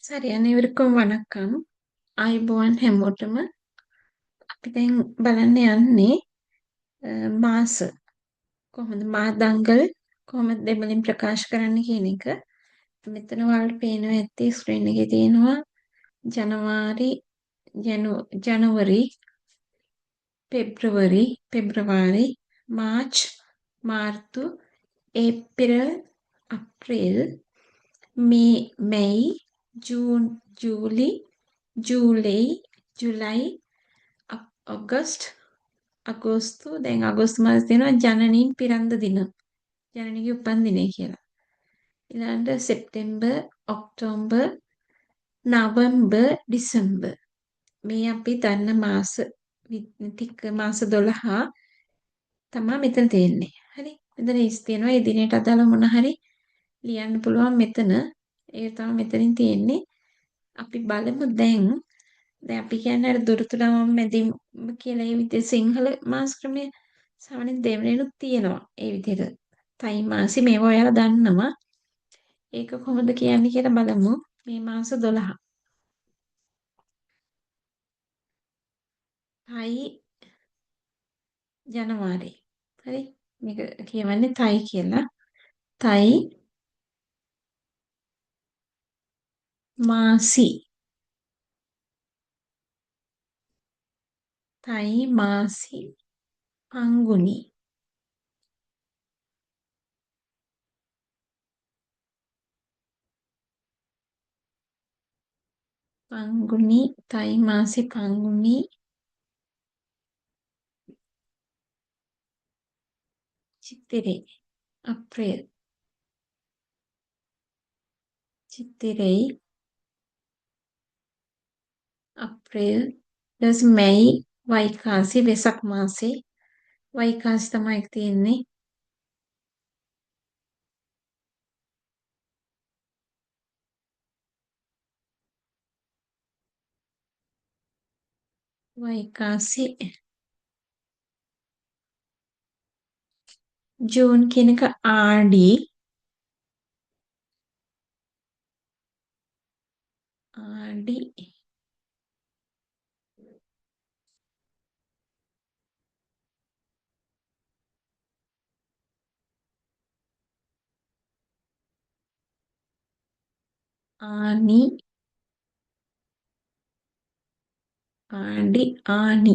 සරි අනේවරකම් වණක්කම් ආයුබෝවන් හැමෝටම අපි දැන් බලන්න යන්නේ මාස කොහොමද මාදංගල් කොහොමද දෙමළෙන් ප්‍රකාශ කරන්න කියන එක. මෙතන ඔයාලට පේනවා ඇත්තේ ස්ක්‍රීන් එකේ තියෙනවා ජනවාරි ජනවරි පෙබ්‍රවාරි මාර්ච් මාර්තු ඒප්‍රිල් අප්‍රේල් මැයි ජූන් ජූලි ජූලයි ජුලයි ඔගස්ට් අගෝස්තු දැන් අගෝස්තු මාසෙ තියෙනවා ජනනීන් පිරන්ද දින ජනනිගේ උපන් දිනය කියලා. ඊළඟට සෙප්තැම්බර් ඔක්තෝබර් නවම්බර් ඩිසැම්බර් මේ අපි දන්න මාස ටික මාස 12 තමයි මෙතන තියෙන්නේ. හරි. මෙතන ඉස් තියෙනවා ඒ දිනයට අදාළ මොන හරි ලියන්න පුළුවන් මෙතන. ඒක තමයි මෙතනින් තියෙන්නේ. අපි බලමු දැන් අපි කියන්නේ අර දුරතුරම මැදින් කියලා ඒ විදිහට සිංහල මාස ක්‍රමය සාමාන්‍යයෙන් දෙවෙනිනුත් තියෙනවා. ඒ විදිහට. තයි මාසි මේවා ඔයාලා දන්නවා. ඒක කොහොමද කියන්නේ කියලා බලමු. මේ මාස 12. තයි ජනවාරි. හරි. මේක කියවන්නේ තයි කියලා. තයි මාසි. තයි මාසි පංගුනි. පංගුනි තයි මාසි පංගුනි චිත්තිරේ අප්‍රේල් චිත්තිරේ අප්‍රේල් ඊට මැයි වෛකාසි වෙසක් මාසේ වෛකාසි තමයි තියෙන්නේ. වෛකාසි ජූන් කියන එක ආඩි ආඩි ආනි ආඩි ආනි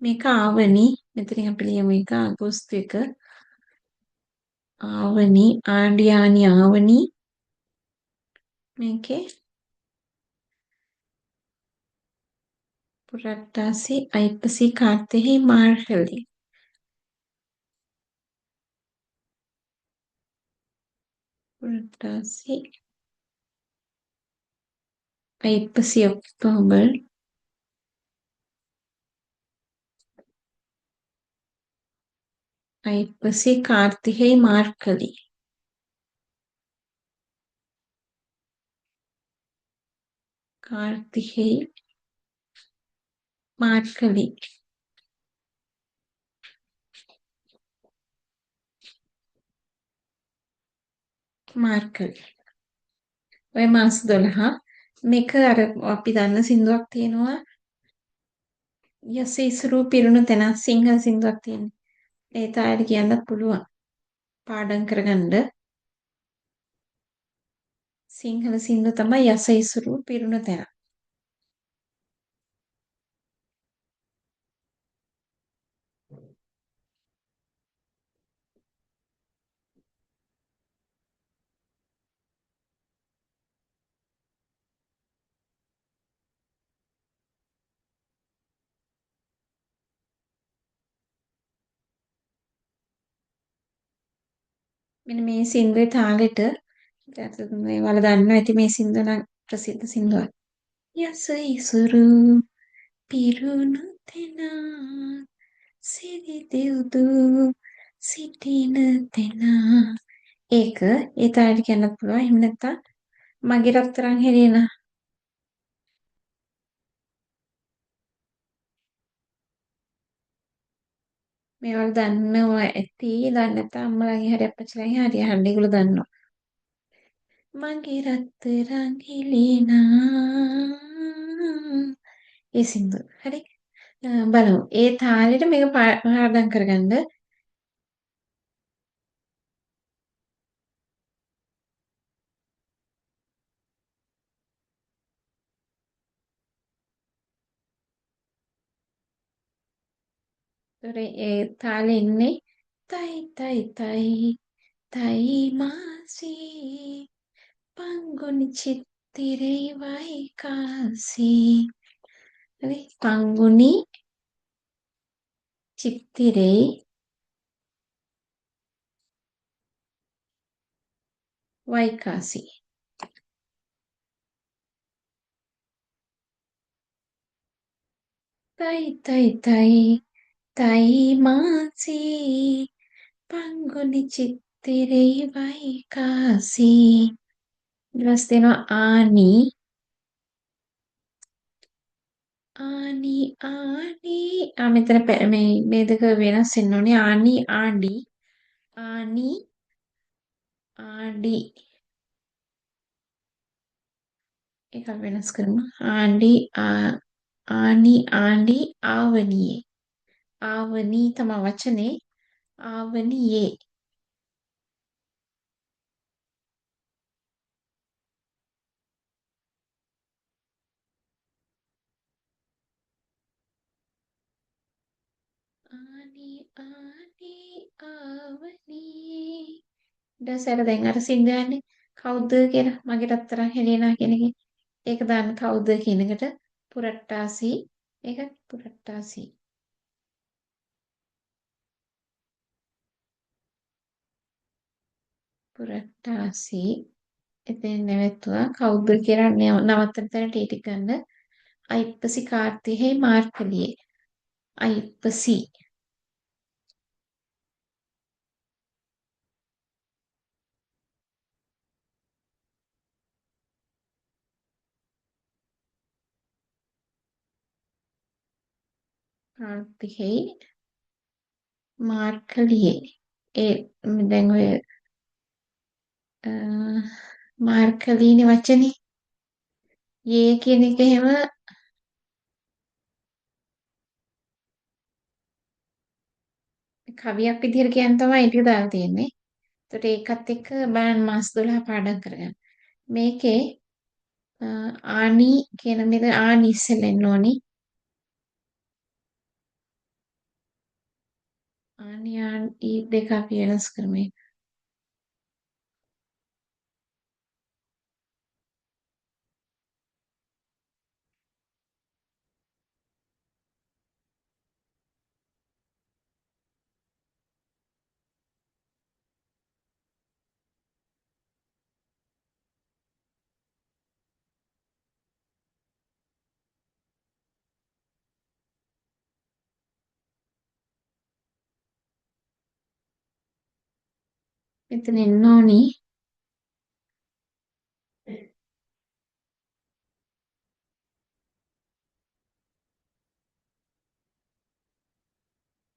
මේක ආවනි මෙතනින් අපි ලියමු එක අගෝස්තු 1 ආවනි ආඩි ආනි ආවනි මේකේ පුරට්ටාසි අයිපසි කාර්තෙහි මාර්හලි පුරට්ටාසි අයිපසි ඔක්තෝබර් අයිපසි කාර්තිහේ මාර්කලි කාර්තිහේ මාර්කලි මාර්කලි ඔය මාස 12 මේක අර අපි දන්න සින්දුවක් තියෙනවා යසීසුරු පිරුණු තැන සිංහල සින්දුවක් තියෙනවා. ඒ තායට කියන්නත් පුළුවන්. පාඩම් කරගන්න සිංහල සින්දුව තමයි යසීසුරු පිරුණු තැන. මෙන්න මේ සින්දුවේ තාලෙට මේ වල දන්නවා ඇති මේ සින්දුව නම් ප්‍රසිද්ධ සින්දුවක්. යසීසුරු පිරුණු තැන සිරිදෙව්දු සිටින තැන ඒක ඒ තාලෙට කියන්නත් පුළුවන්. එහෙම නැත්නම් මගේ රත්තරන් හෙලේන මේවල් දන්නවා ඇති දන්නේ නැත්නම් අම්මලාගේ හරි අප්පච්චිලාගේ හරි අහන්න ඒගොල්ලෝ දන්නවා. මගේ රත්තරන් හෙලේනා. ඒ සින්දුව. හරි. බලමු. ඒ තාලෙට මේක පාඩම් කරගන්න. ඒතර ඒ තාලෙ ඉන්නේ තයි තයි තයි තයි මාසී පංගුනි චිත්තිරේ වයිකාසී. හරි. පංගුනි චිත්තිරේ වයිකාසී. තයි තයි තයි තයි මාසී පංගුනි චිත්තිරේ වයිකාසී. ඊට පස්සේ තියෙනවා ආනි ආනි ආනි මෙතන මේ දෙක වෙනස් වෙන්න ඕනේ. ආනි ආඩි ආනි ආඩි එක වෙනස් කරනවා. ආනි ආඩි ආවනියේ ආවනී තමයි වචනේ. ආවනියේ ආනි ආනි ආවනියේ. ඊට දැන් අර සිංහයන්නේ කවුද කියලා මගේ රත්තරන් හෙලිනා කියන එක. ඒක දාන්න කවුද කියන එකට පුරට්ටාසි. ඒක පුරට්ටාසි. පුරට්ටාසි. එතෙන් නැවතුවා කවුද කියලා නවත්තන තැනට ඊට ගන්න. අයිප්පසි කාර්තිහේ මාර්කලියේ. අයිප්පසි කාර්තිහේ මාර්කලියේ. ඒ දැන් ඔය මාර්කලීනි වචනේ යේ කියන එක එහෙම කවියක් විදිහට කියන්න තමයි ඊට දාලා තියෙන්නේ. ඒකට ඒකත් එක්ක බලන්න මාස 12 පාඩම් කරගන්න. මේකේ ආනි කියන මේක ආනි ඉස්සෙල්ලා එන්න ඕනි. ආනි ආනි දෙක අපි වෙනස් කරමු. මෙතන එන්න ඕනි.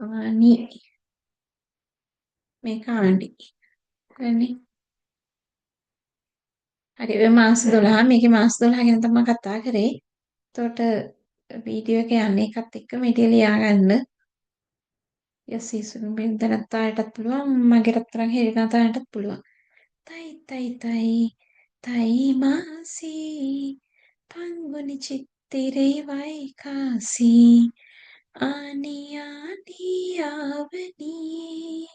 ආනි මේක ආණ්ඩි. හරිනේ. හරි ඔය මාස 12 මේකේ මාස 12 ගැන තමයි කතා කරේ. එතකොට වීඩියෝ එක යන්නේ එකත් එක්ක මේක ලියා ගන්න. යස් සීසුන් බින්දනත් ආයටත් පුළුවන් මගේ රත්තරන් හෙලිනාතාවටත් පුළුවන්. තයි තයි තයි තයි මාසී පංගුනි චිත්තිරේ වයිකාසී ආනි ආනි ආවනී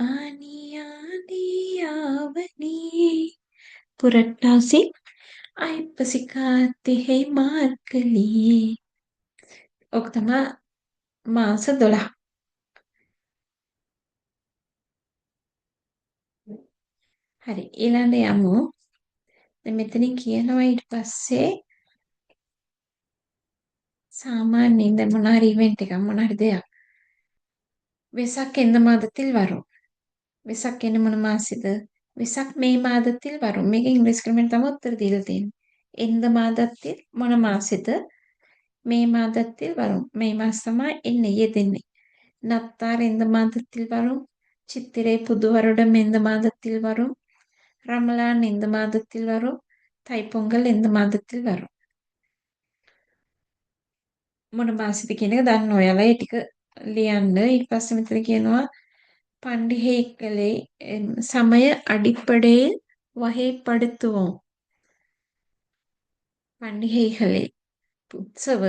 ආනි ආනි ආවනී පුරට්ටාසි අයිපසිකාතිහේ මාර්කලී. ඔක තමයි මාස 12. හරි ඊළඟ යමු. දැන් මෙතනින් කියනවා ඊට පස්සේ சாமானியம் இந்த முன்னாடி இவெண்ட் එක මොනාරි දෙයක්. වෙසක් எந்த மாதத்தில் வரும்? වෙසක් එන්නේ මොන මාසෙද? වෙසක් මේ මාதத்தில் வரும். මේක ඉංග්‍රීසි ක්‍රමෙන් තමයි උත්තර දීලා තියෙන්නේ. எந்த மாதத்தில் මොන මාසෙද? මේ மாதத்தில் வரும். මේ මාස තමයි එන්නේ යෙදෙන්නේ. நத்தார் எந்த மாதத்தில் வரும்? சித்திரை புது வருடம் எந்த மாதத்தில் வரும்? ரமலான் எந்த மாதத்தில் வரும்? தைப்பொங்கல் எந்த மாதத்தில் வரும்? මොන මාසෙද කියන එක දන්න ඔයාලා ඒ ටික ලියන්න. ඊට පස්සේ මෙතන කියනවා பண்டிகைகளை சமய அடிப்படையில் வகைப்படுத்துவோம். පණ්ඩිහේහලේ උත්සව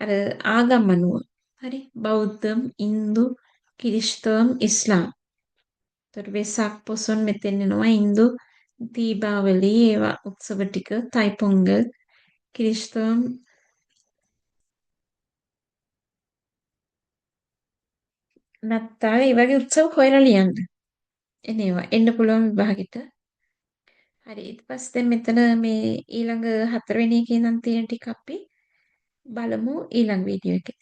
අර ආගම් අනුව. හරි. බෞද්ධම්, ඉන්දු, කිරිස්තවම්, ඉස්ලාම්. එතකොට වෙසක් පොසොන් මෙතෙන් එනවා ඉන්දු දීපාවලි ඒවා උත්සව ටික, තයිපොංගල්, කිරිස්තවම් නත්තාල් ඒ වගේ උත්සව හොයලා ලියන්න. එනවා එන්න පුළුවන් විභාගෙට. හරි ඊට පස්සේ දැන් මෙතන මේ ඊළඟ 4 වෙනි එකේ නම් තියෙන ටික අපි බලමු ඊළඟ වීඩියෝ එකේ.